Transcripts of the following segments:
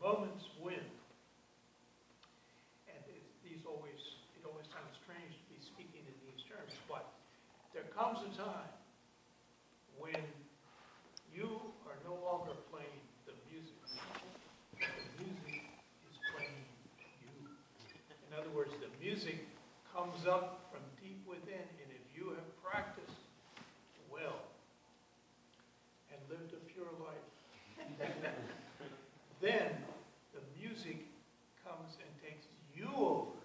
moments when, and it always sounds strange to be speaking in these terms, but there comes a time when you are no longer playing the music. The music is playing you. In other words, the music comes up from deep within, and if you have practiced well and lived a pure life, then the music comes and takes you over,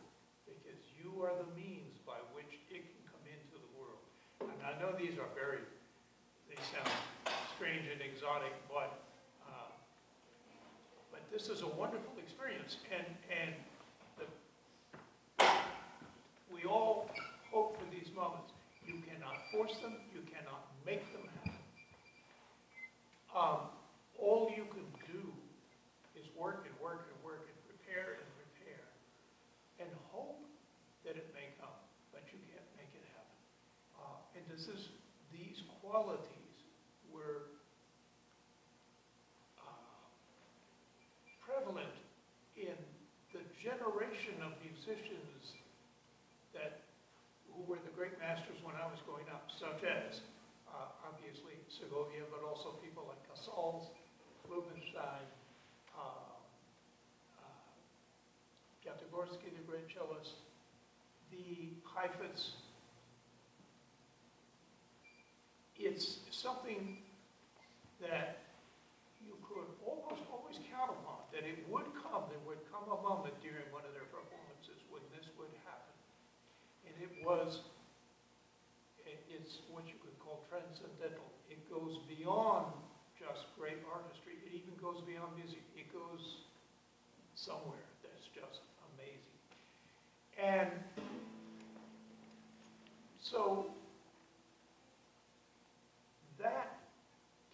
because you are the means by which it can come into the world. And I know they sound strange and exotic, but this is a wonderful experience, and we all hope for these moments. You cannot force them, you cannot make them happen. All you can do is work and work and work and prepare and hope that it may come, but you can't make it happen. And these qualities were prevalent in the generation of musicians who were the great masters when I was growing up, such as obviously Segovia, but also people like Casals, Rubinstein, Piatigorsky, the great cellist, the Heifetz. It's something that you could almost always count upon, that it would come. There would come a moment during one of their performances when this would happen. And it's what you could call transcendental. It goes beyond just great artistry. It even goes beyond music. It goes somewhere that's just amazing. And so that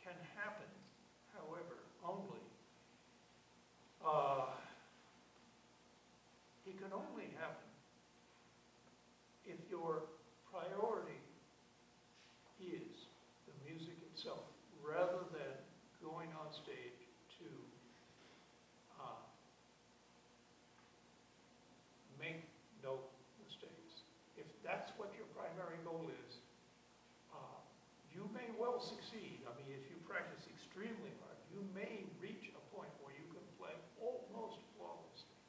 can happen, however, only. It can only happen if your priority is the music itself, rather than going on stage to make no mistakes. If that's what your primary goal is, you may well succeed. I mean, if you practice extremely hard, you may reach a point where you can play almost flawlessly.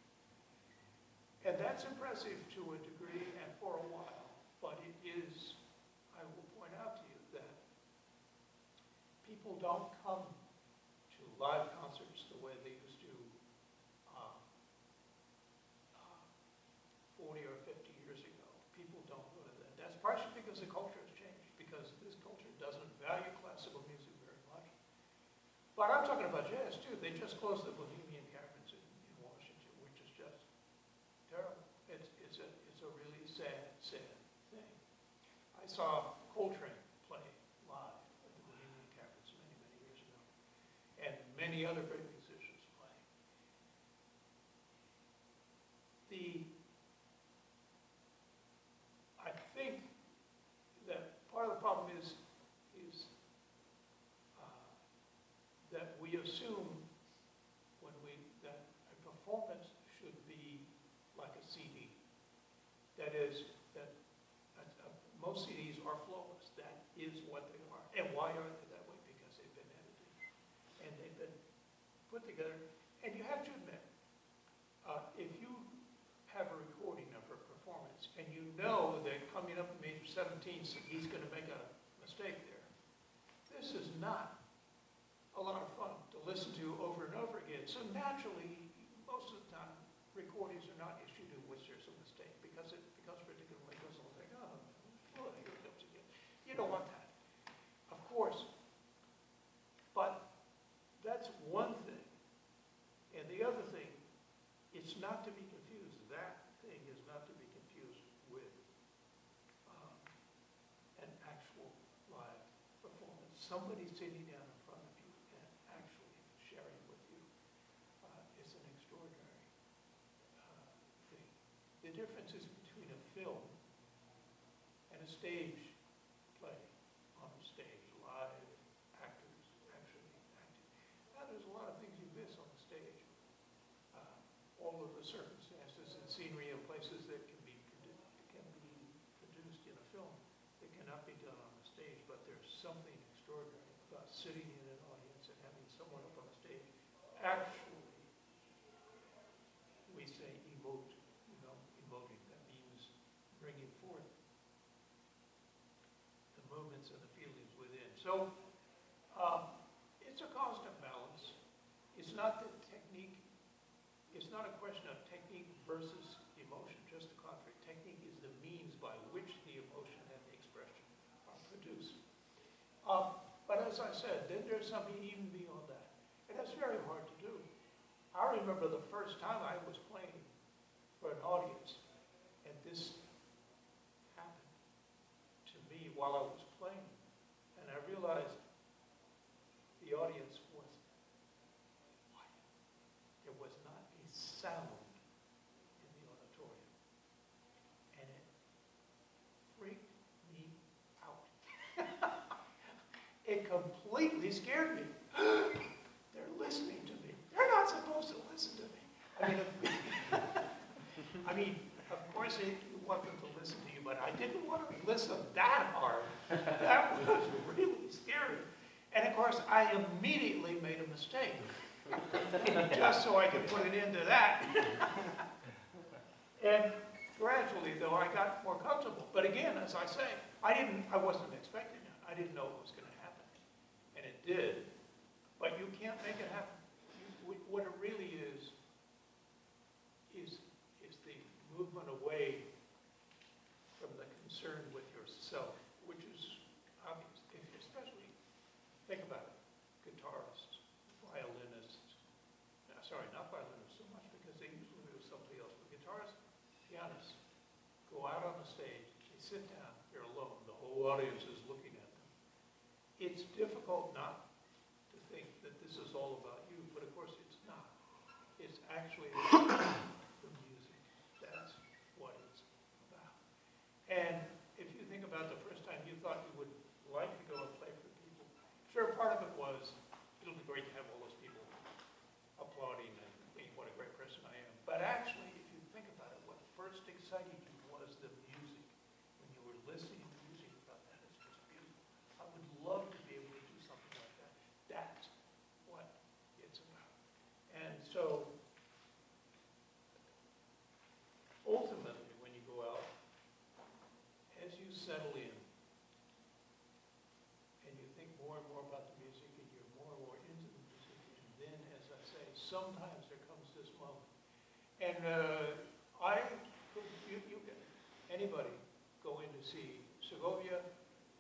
And that's impressive to a degree and for a while, but it is, I will point out to you that people don't come to live concerts the way they used to 40 or 50 years ago. People don't go to that. That's partially because the culture has changed, because this culture doesn't value classical music very much. But I'm talking about jazz too. They just closed the Bohemian Caverns in Washington, which is just terrible. It's a really sad thing. I saw Coltrane play live at the Bohemian Caverns many, many years ago, and many other great musicians play. I think that part of the problem is that we assume that a performance should be like a CD. That is, most CDs are flawless. That is what they are. And why are they that way? Because they've been edited and they've been put together. And you have to admit, if you have a recording of a performance and you know that coming up in major 17th he's going to make a mistake there, this is not a lot of fun to listen to over and over again. So naturally, most of the time, recordings are not issued in which there's a mistake because particularly goes on like, oh, here it comes again. You don't want that, of course. But that's one thing. And the other thing, it's not to be confused. That thing is not to be confused with an actual live performance. Somebody sitting down in front of you and actually sharing with you is an extraordinary thing. The difference is between a film and a stage play. On the stage, live actors actually acting. Now there's a lot of things you miss on the stage. something extraordinary about sitting in an audience and having someone up on a stage actually, we say emote, emoting. That means bringing forth the movements and the feelings within. So it's a constant balance. It's not the technique, it's not a question of technique versus emotion, just the contrary. Technique is the means by which the emotion and the expression are produced. But as I said, then there's something even beyond that. And that's very hard to do. I remember the first time I was playing for an audience, and this happened to me while I was playing. And I realized the audience was quiet. There was not a sound in the auditorium. And it freaked me out. It completely scared me. They're listening to me. They're not supposed to listen to me. I mean, of course you want them to listen to you, but I didn't want to listen that hard. That was really scary. And of course, I immediately made a mistake, just so I could put an end to that. And gradually, though, I got more comfortable. But again, as I say, I wasn't expecting it. I didn't know it was going to happen. And it did. But you can't make it happen. What it really is the movement away from the concern with yourself, which is obvious. Especially, think about it, guitarists, violinists, not violinists so much because they usually do something else, but guitarists, pianists, go out on the stage, they sit down, they're alone, the whole audience is looking at them. It's difficult not to think that this is all about you, but of course it's not. It's actually the music. That's what it's about. And if you think about the first time you thought you would like to go and play for people, sure, part of it was, it'll be great to have all those people applauding and being what a great person I am. But actually, if you think about it, what first excited you was the music. When you were listening to music, you thought, that is just beautiful. I would love to be able to do something like that. That's what it's about. And so, ultimately, when you go out, as you settle in, and you think more and more about the music, and you're more and more into the music, and then, as I say, sometimes there comes this moment. And anybody go in to see Segovia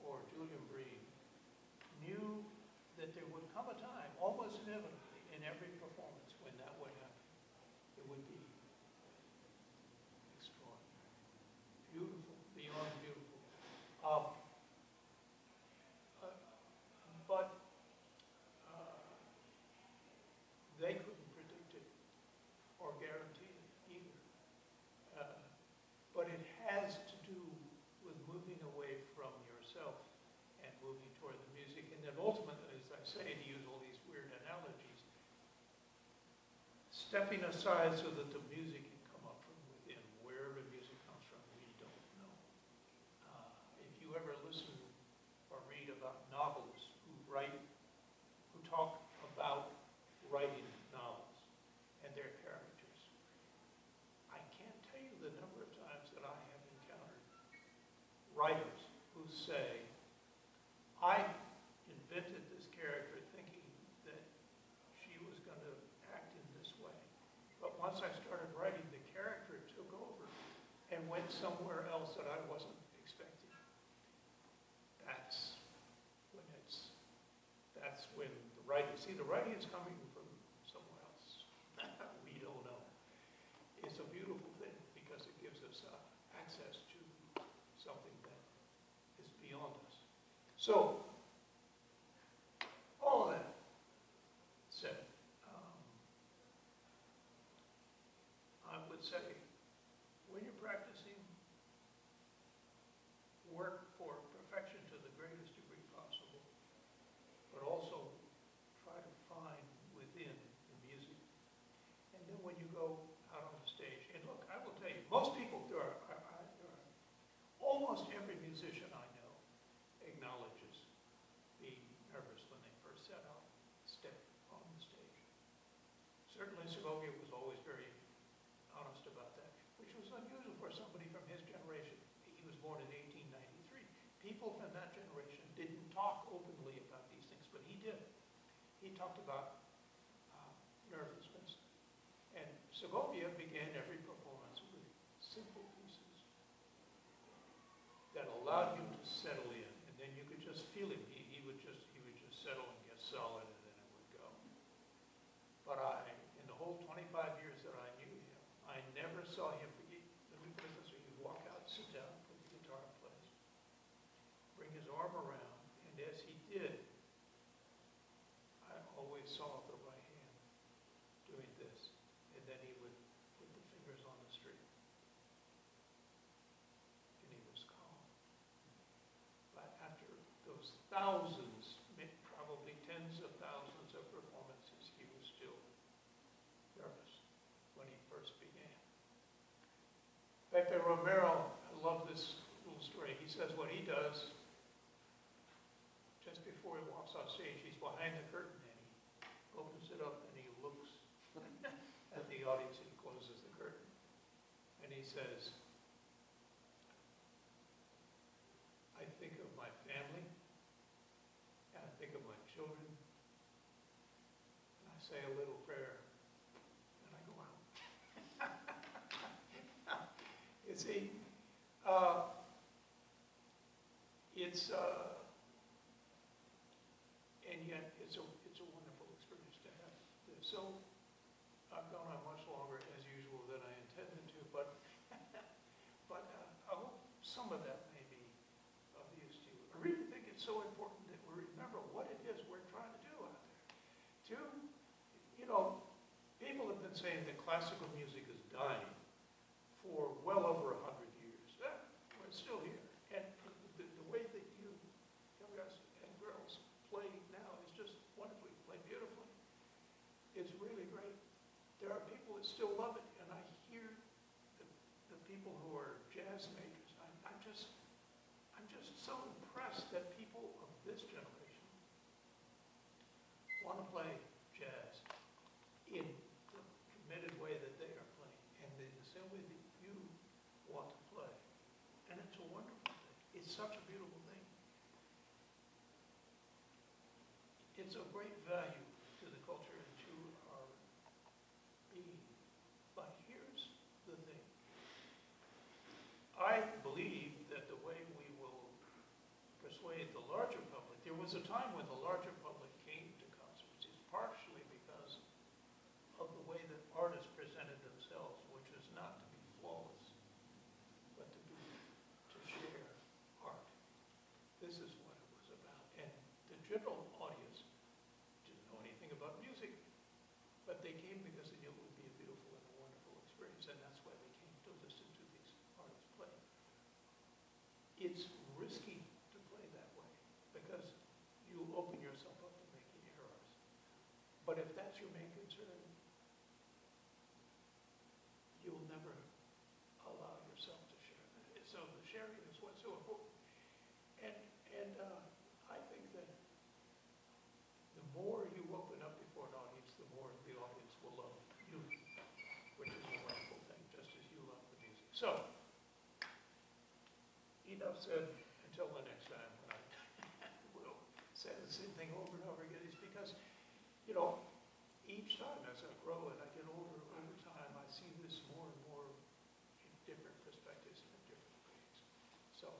or Julian Bream knew that there would come a time, almost inevitably, in every performance when that would happen. It would be extraordinary, beautiful, beyond beautiful. But they couldn't predict it or guarantee it either. But it has to do with moving away from yourself and moving toward the music. And then ultimately, as I say, to use all these weird analogies, stepping aside so that the music can come up from within. Where the music comes from, we don't know. If you ever listen or read about novelists who talk about writing novels and their characters, I can't tell you the number of times that I have encountered writers who say, I invented this character thinking that she was going to act in this way. But once I started writing, the character took over and went somewhere else that I wasn't expecting. That's when the writing, the writing is coming from somewhere else. We don't know. It's a beautiful thing because it gives us access to something that is beyond us. So, all of that said, I would say, when you're practicing, work for perfection to the greatest degree possible, but also try to find within the music. And then when you go out on the stage, and look, I will tell you, most people, almost every musician I know acknowledges people from that generation didn't talk openly about these things, but he did. He talked about nervousness. And Segovia began every performance with simple pieces that allowed you to settle in, and then you could just feel him. He would just settle and get solid, and then it would go. But in the whole 25 years that I knew him, I never saw him. Let me put it this way: he'd walk out, sit down, put the guitar in place, bring his arm around, and as he did, I always saw the right hand doing this, and then he would put the fingers on the string, and he was calm. But after those thousands, probably tens of thousands of performances, he was still nervous when he first began. Pepe Romero, I love this little story. He says what he does just before he walks off stage, he's behind the curtain and he opens it up and he looks at the audience and he closes the curtain. And he says, I think of my family and I think of my children and I say a little prayer and I go out. You see, and yet it's a wonderful experience to have this. So I've gone on much longer as usual than I intended to, but I hope some of that may be of use to you. I really think it's so important that we remember what it is we're trying to do out there. People have been saying that classical music is dying for well over 100 years. We're still here. And the way that you guys and girls play now is just wonderful. You play beautifully. It's really great. There are people that still love it, and I hear the people who are jazz majors. I'm just so impressed that people of this generation want to play jazz in the committed way that they are playing, and in the same way that you want to play. And it's a wonderful thing. It's such a beautiful thing. It's of great value to the culture and to our being. But here's the thing. I believe that the way we will persuade the larger public, there was a time when the larger public came to concerts. It's partially because of the way that artists presented themselves, which is not to be flawless, but to share art. This is what it was about. And the general audience didn't know anything about music, but they came because they knew it would be a beautiful and a wonderful experience, and that's why they came to listen to these artists play. It's risky to play that way because you open yourself up to making errors. But if that's your main concern, you'll never allow yourself to share that. So the sharing is what's so important. And I think that the more you open up before an audience, the more the audience will love you, which is a wonderful thing, just as you love the music. So, enough said. Until the next time when I will say the same thing over and over again, is because, each time as I grow and I get older over time, I see this more and more in different perspectives and in different ways. So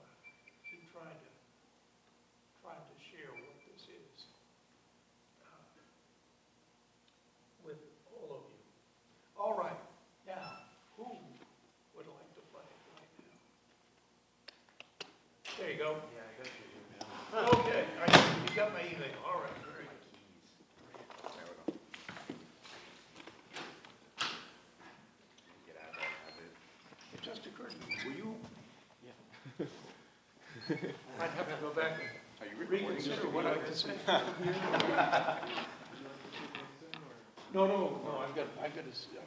keep trying to share what this is with all of you. All right, now, who would like to play right now? There you go. Yeah, I got you. Okay, you got my email. All right, very good. There we go. Get out of that habit. It just occurred to me, were you, Yeah. I'd have to go back and Are you recording? reconsider what I could say. No, I've got to sit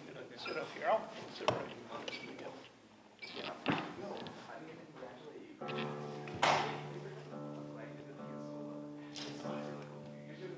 up here. I'll sit right here. Yeah. No, I mean, congratulate you. I'm glad you did the solo. It's really cool. You should,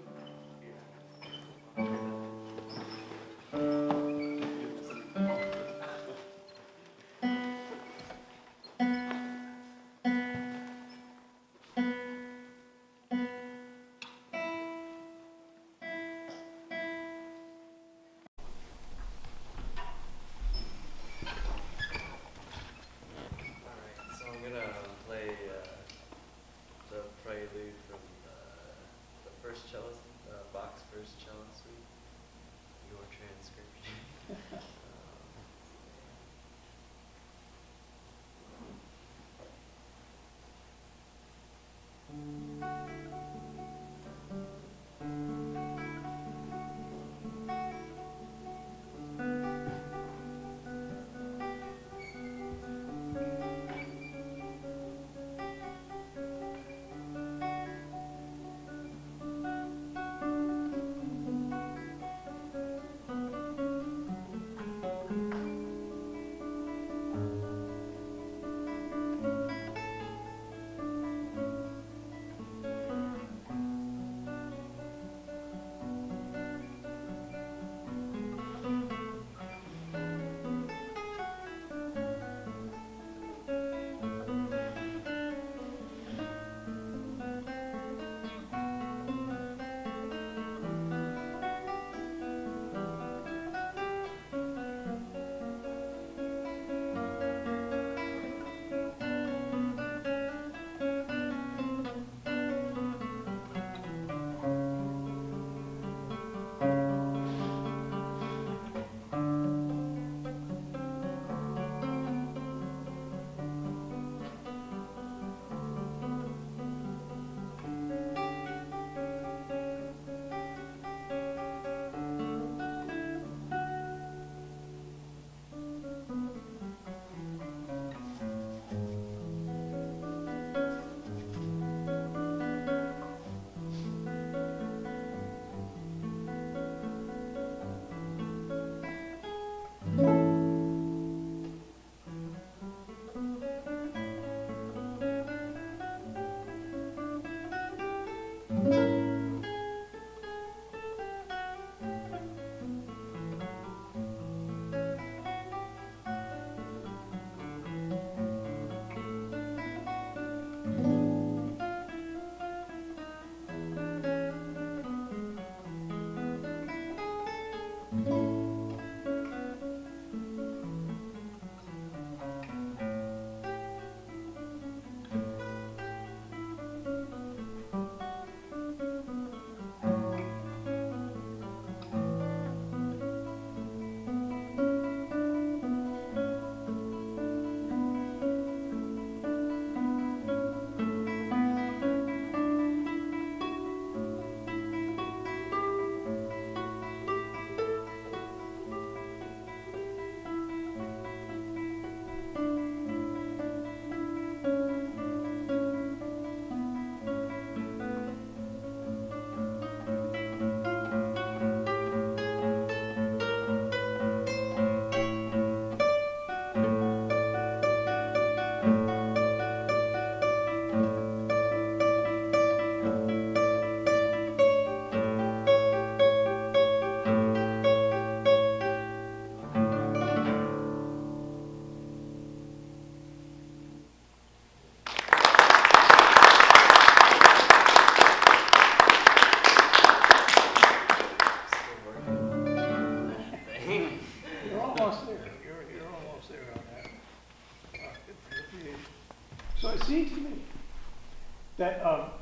that,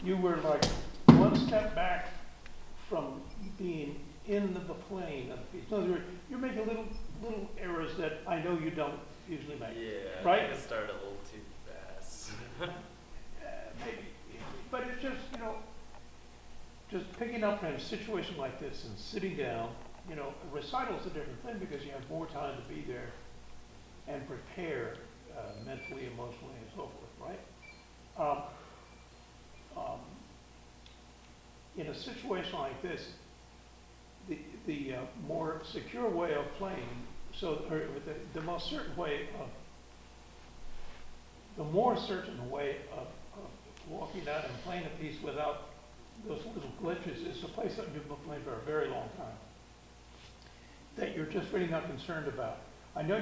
you were like one step back from being in the plane of the piece. In other words, you're making little errors that I know you don't usually make. Yeah, Right? I think it started a little too fast. Maybe, but it's just, you know, just picking up in a situation like this and sitting down, you know, a recital's a different thing because you have more time to be there and prepare mentally, emotionally, and so forth, right? In a situation like this, the more secure way of playing, or the most certain way of, the more certain way of walking out and playing a piece without those little glitches is a place that you've been playing for a very long time, that you're just really not concerned about. I know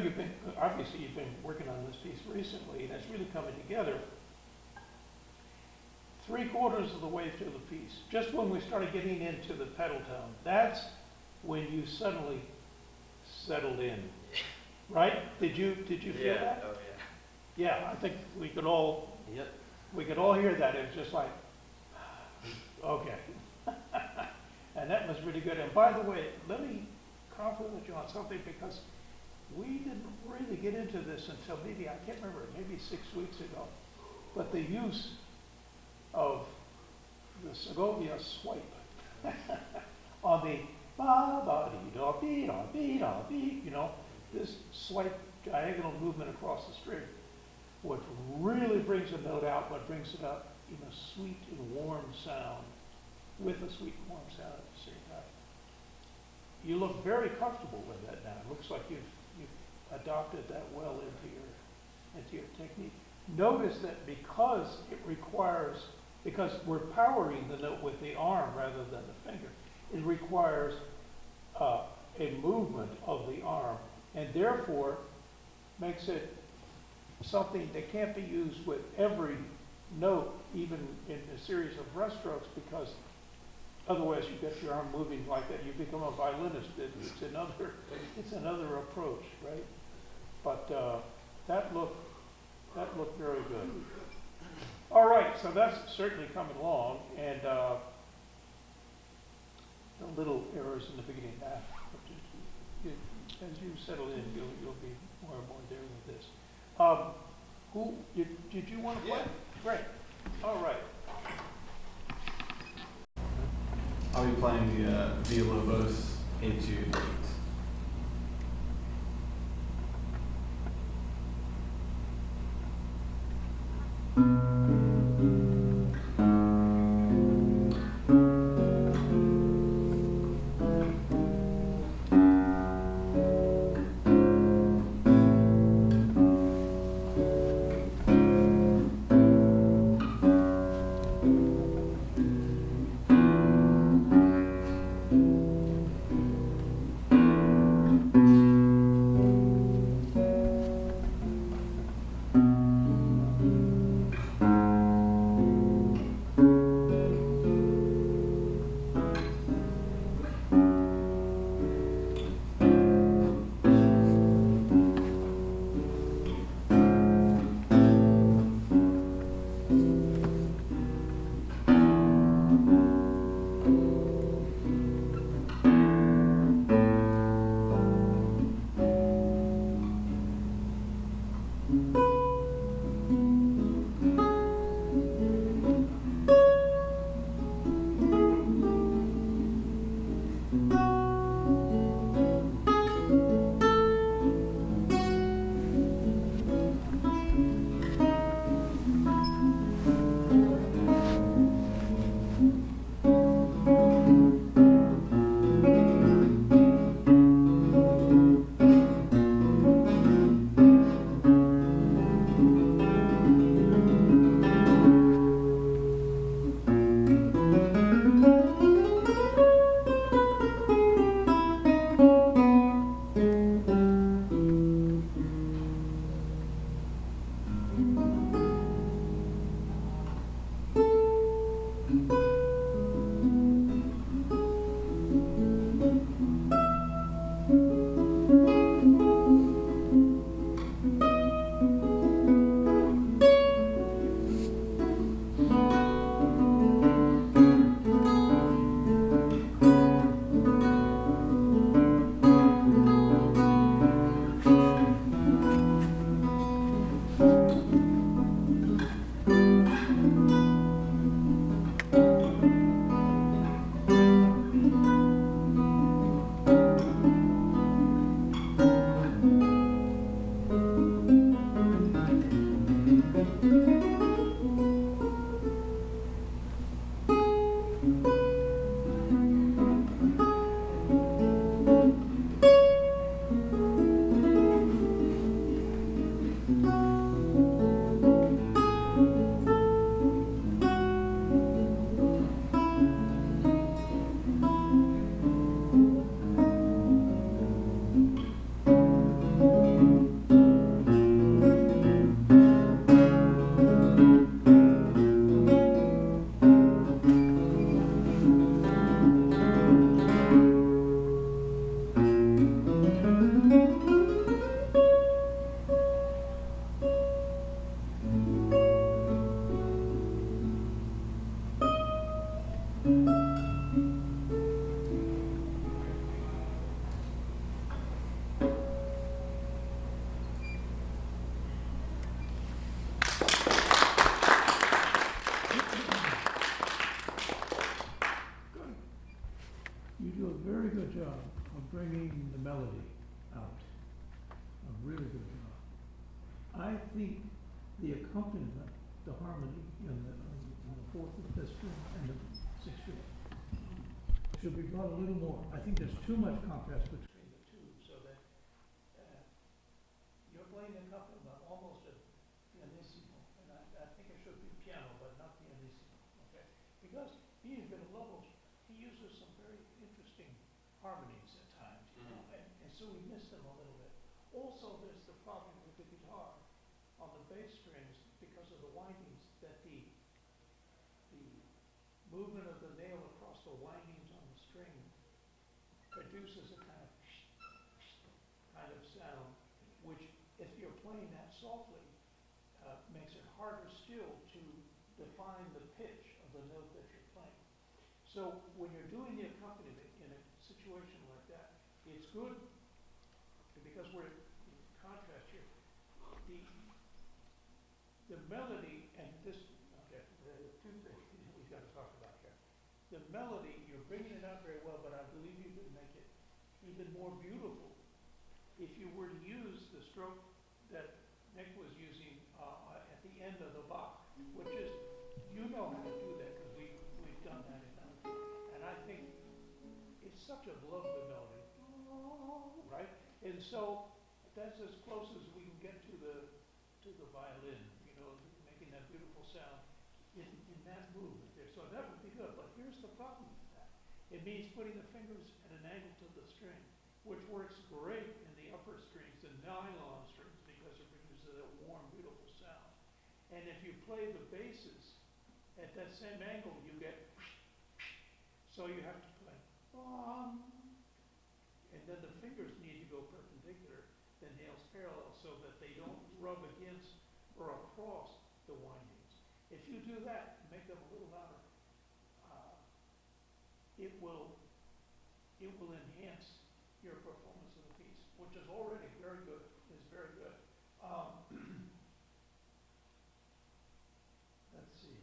obviously you've been working on this piece recently, and it's really coming together. 3/4 of the way through the piece, just when we started getting into the pedal tone, that's when you suddenly settled in, right? Did you feel Yeah, that? oh Yeah, I think we could all yeah. Yep. hear that. It was just like, okay. And that was really good. And by the way, let me compliment you on something, because we didn't really get into this until maybe, I can't remember, maybe 6 weeks ago. But the use of the Segovia swipe on the ba-ba-dee-da-bee-da-bee-da-bee, you know, this slight diagonal movement across the string, what really brings a note out, but brings it out in a sweet and warm sound, with a sweet and warm sound at the same time. You look very comfortable with that now. It looks like you've adopted that well into your technique. Notice that because we're powering the note with the arm rather than the finger, it requires a movement of the arm, and therefore makes it something that can't be used with every note, even in a series of rest strokes, because otherwise you get your arm moving like that, you become a violinist. It's another approach, right? But that looked very good. All right, so that's certainly coming along, and the little errors in the beginning. As you settle in, you'll be more and more there with this. Did you want to play? Yeah. Great. All right. I'll be playing the Villalobos Etude 8. You do a very good job of bringing the melody out. A really good job. I think the accompaniment, the harmony in the fourth and fifth string and the sixth string should be brought a little more. I think there's too much contrast between the two, so that you're playing the accompaniment almost at pianissimo, and I think it should be piano, but not pianissimo, okay? Because he is going to level, he uses some very interesting harmonies at times, you know, and so we miss them a little bit. Also, there's the problem with the guitar on the bass strings because of the windings, that the movement of the nail across the windings on the string produces a kind of sound, which if you're playing that softly, makes it harder still to define the pitch of the note that you're playing. So when you're doing the accompaniment in a situation like that, it's good, because we're in contrast here, the melody and this, okay, there are two things we've got to talk about here. The melody, you're bringing it out very well, but I believe you could make it even more beautiful if you were to use the stroke that Nick was using at the end of the Bach, which is, you know how to do that because we've done that enough. And I think it's such a lovely melody, right? And so that's as close as we can get to the violin, you know, making that beautiful sound in that movement there. So that would be good, but here's the problem with that. It means putting the fingers at an angle to the string, which works great in the upper strings, the nylon strings, because it produces a warm, beautiful sound. And if you play the basses at that same angle, you get, so you have to play, and then the fingers need to go perpendicular, the nails parallel, so that they don't rub against or across the windings. If you do that, make them a little louder, it will enhance your performance of the piece, which is already very good, is very good. Let's see.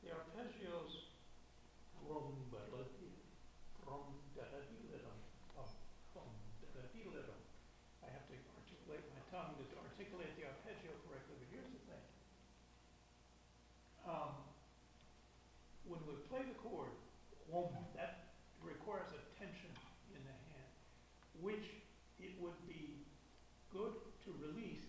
The arpeggios, rum, I have to articulate my tongue to articulate the arpeggio correctly, but here's the thing. When we play the chord, that requires a tension in the hand, which it would be good to release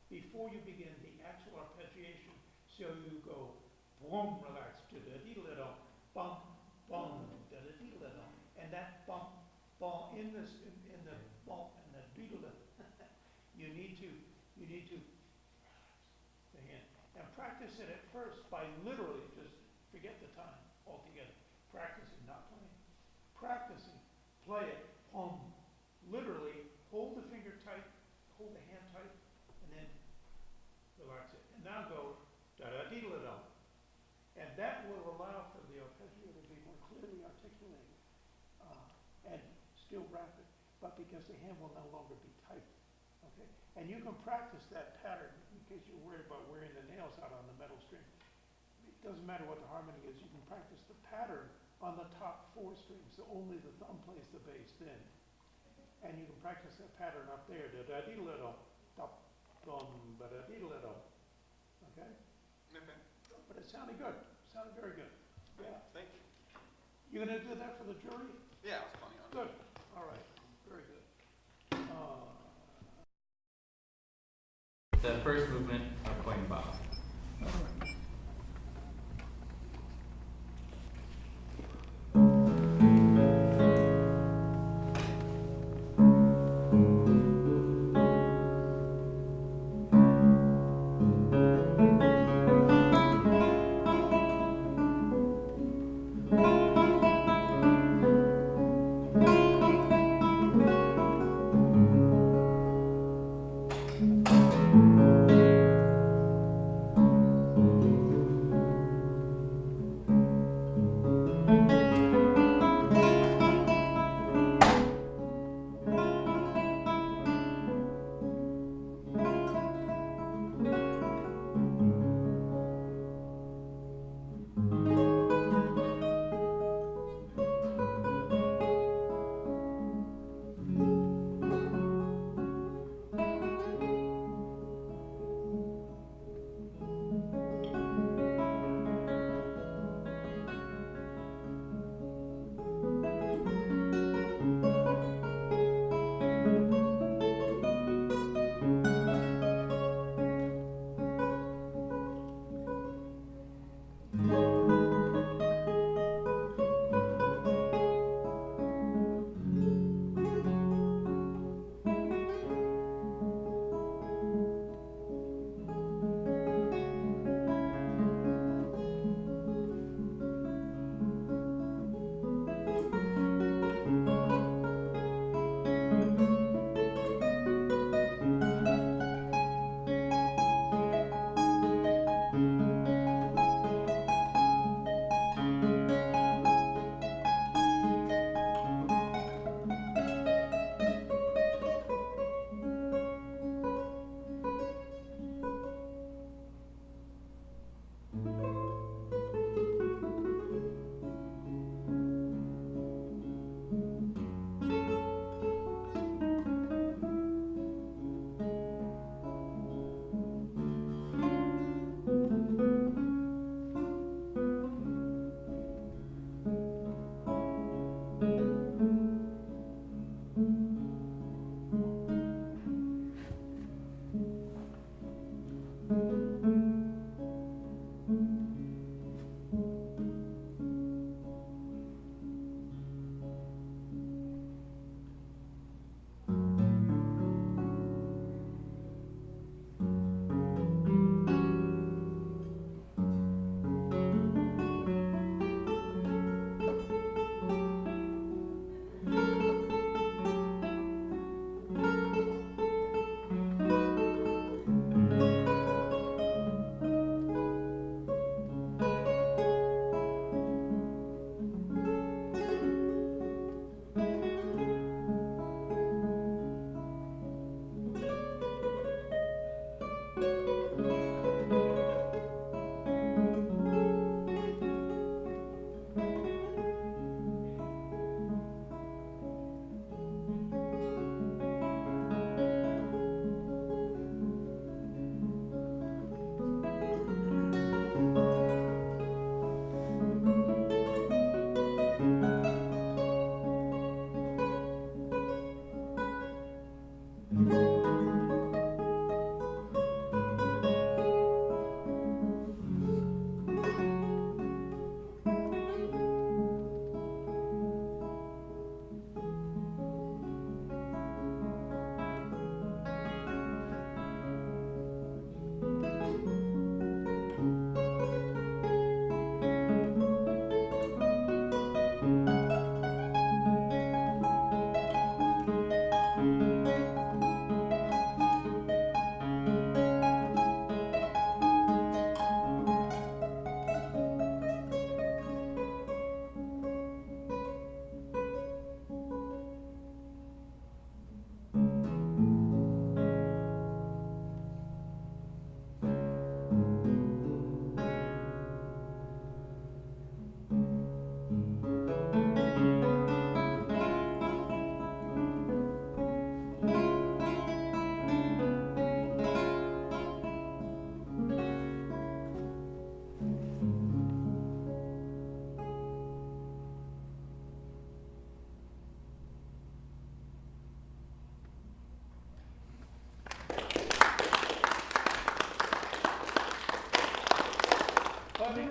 before you begin the actual arpeggiation. So you go boom, relax, da-da-dee-da-da-dum, bum, bum, da-da-dee-da-da-dum, and that bum, bum in the bum and the dee-da-da. You need to the hand and practice it at first by literally just forget the time altogether. Practicing, not playing. Practicing, play it, literally hold the finger tight, hold the hand tight, and then relax it. And now go da-da-dee-da-da-dum. And that will allow for the arpeggio to be more clearly articulated and still rapid, but because the hand will no longer be tight. Okay? And you can practice that pattern in case you're worried about wearing the nails out on the metal string. It doesn't matter what the harmony is, you can practice the pattern on the top four strings, so only the thumb plays the bass then. And you can practice that pattern up there, da-da-dee-da-da-dum, dum, ba-da-dee-da-da-dum. Okay? Okay. But it sounded good. It sounded very good. Yeah. Thank you. You gonna do that for the jury? Yeah, I was planning on it. Good. All right. Very good. The first movement of Going Bob. All right.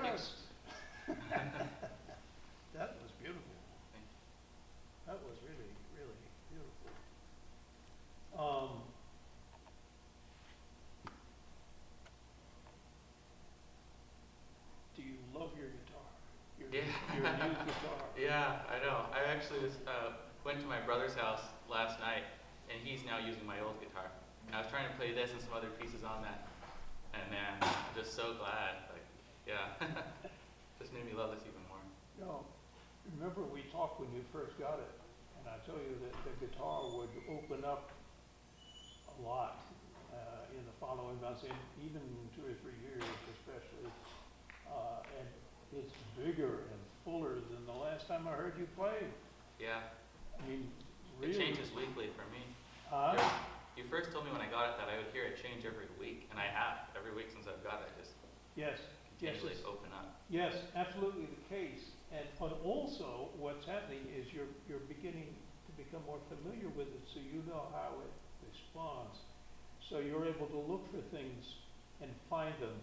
impressed. That was beautiful. Thank you. That was really, really beautiful. Do you love your guitar? Yeah. Your new guitar? Yeah, I know. I actually just went to my brother's house last night, and he's now using my old guitar. And I was trying to play this and some other pieces on that, and man, I'm just so glad. Like, yeah, just made me love this even more. You know, remember we talked when you first got it, and I told you that the guitar would open up a lot in the following months, and even 2 or 3 years especially. And it's bigger and fuller than the last time I heard you play. Yeah, I mean, it really. changes weekly for me. Huh? You first told me when I got it that I would hear it change every week, and I have. Every week since I've got it, I just Yes. continually open up. Yes, absolutely the case. And but also what's happening is you're beginning to become more familiar with it, so you know how it responds. So you're able to look for things and find them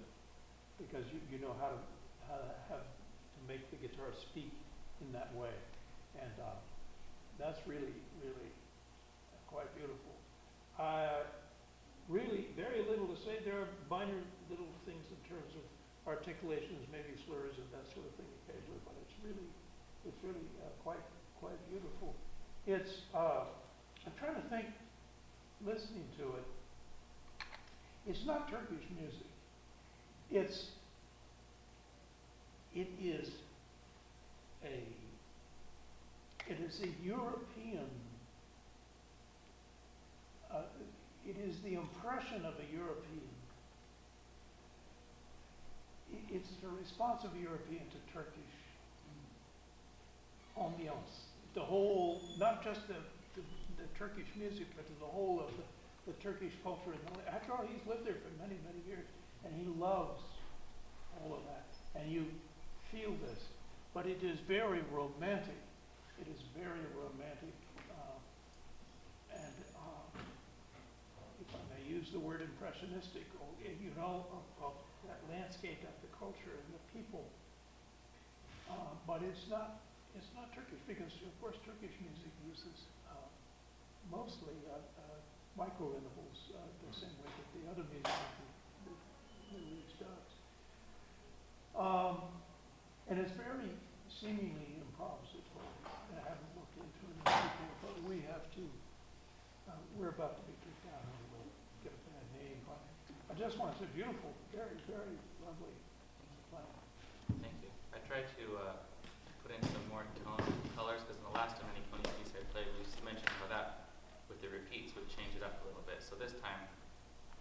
because you know how to have to make the guitar speak in that way. And that's really, really quite beautiful. Really very little to say. There are minor little things in terms of articulations, maybe slurs and that sort of thing occasionally, but it's really quite beautiful. It's I'm trying to think, listening to it, it's not Turkish music. It is a European, it is the impression of a European. It's the response of a European to Turkish ambiance. The whole, not just the Turkish music, but the whole of the Turkish culture. After all, he's lived there for many, many years, and he loves all of that. And you feel this, but it is very romantic. It is very romantic, and if I may use the word impressionistic, you know, of that landscape, of the culture and the people. But it's not Turkish because, of course, Turkish music uses mostly micro intervals the same way that the other music of the Middle East does. And it's very seemingly improvisatory. I haven't looked into it in detail, but we have to. We're about to be kicked out, and we'll get a bad name. But I just want to say, beautiful, very, very lovely playing. Thank you. I tried to put in some more tone colors because in the last many piece I played, we mentioned how that with the repeats would change it up a little bit. So this time,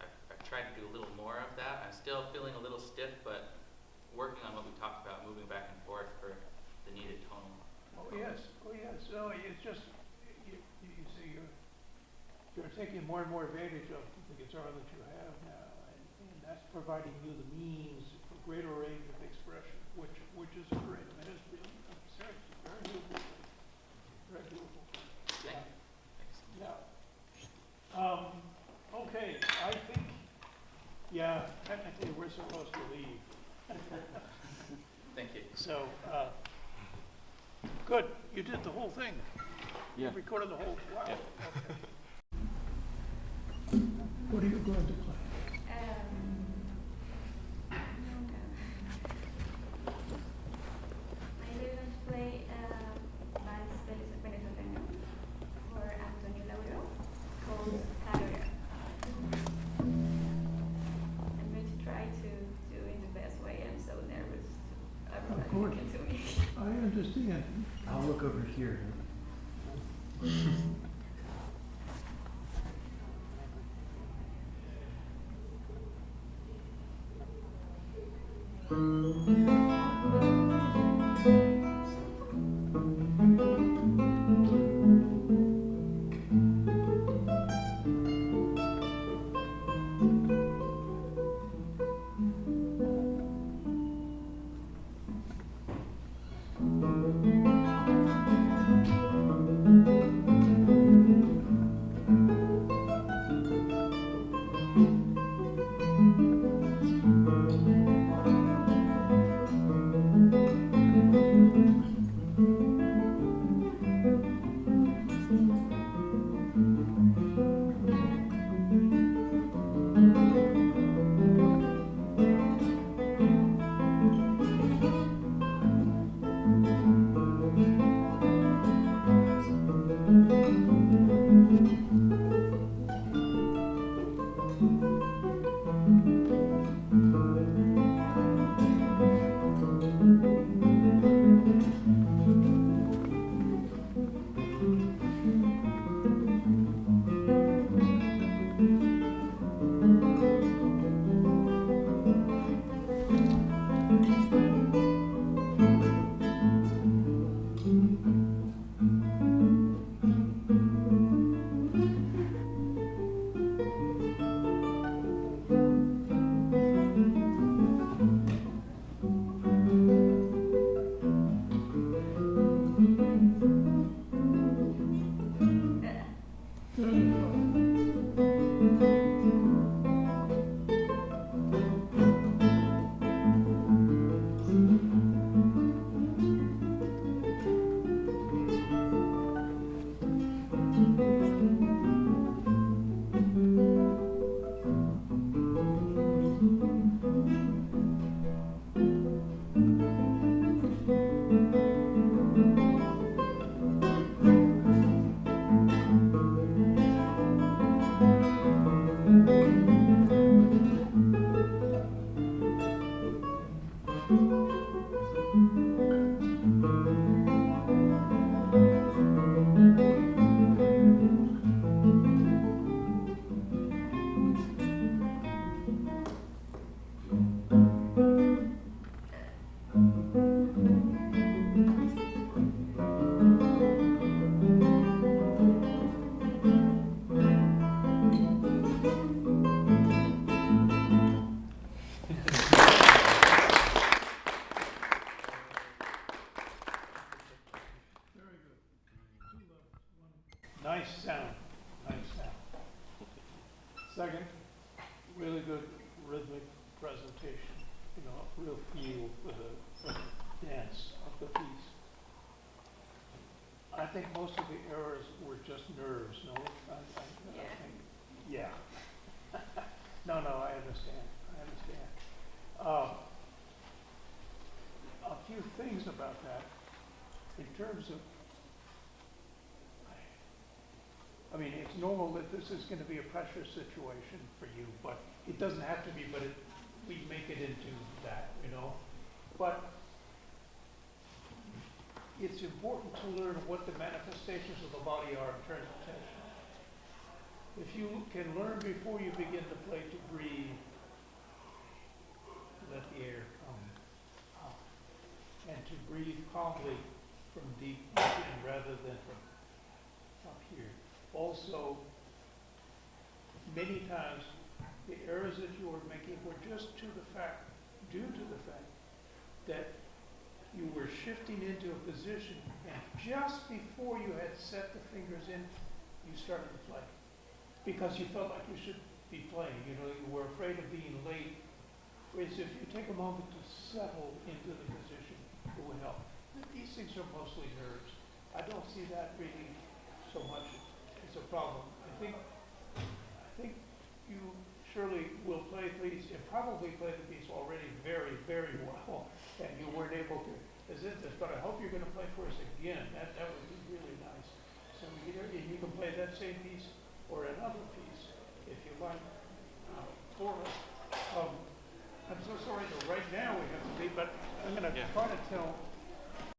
I've tried to do a little more of that. I'm still feeling a little stiff, but working on what we talked about, moving back and forth for the needed tone. Oh yes, oh yes. So it's just you see you're taking more and more advantage of the guitar that you have now, and that's providing you the means for greater range of expression, which is great. I mean, it's really, I'm serious, very beautiful, very beautiful. Thank you. Thanks. Yeah. Okay, I think, yeah, technically we're supposed to leave. Thank you. So, good, you did the whole thing. Yeah. You recorded the whole, wow. Yeah. Okay. What are you going to play? I'm going to play Vals Venezolano for Antonio Lauro called Calora. I'm going to try to do it the best way. I'm so nervous. Everybody can do me. I understand. I'll look over here. Very good. 2 levels, 1. Nice sound, nice sound. Second, really good rhythmic presentation, you know, real feel for the dance of the piece. I think most of the errors were just nerves, no? I think, yeah. No, I understand, a few things about that, in terms of, I mean, it's normal that this is gonna be a pressure situation for you, but it doesn't have to be, but we make it into that, you know? But it's important to learn what the manifestations of the body are in terms of tension. If you can learn before you begin to play to breathe, let the air come out, and to breathe calmly from deep within rather than from up here. Also, many times, the errors that you were making were just due to the fact that you were shifting into a position, and just before you had set the fingers in, you started to play. Because you felt like you should be playing, you know, you were afraid of being late. Whereas if you take a moment to settle into the position, it will help. These things are mostly nerves. I don't see that really so much as a problem. I think you surely will play the piece, and probably play the piece already very, very well, and you weren't able to resist this, but I hope you're gonna play for us again. That would be really nice. So either you can play that same piece or another piece, if you like, for us. I'm so sorry that right now we have to leave, but I'm gonna try to tell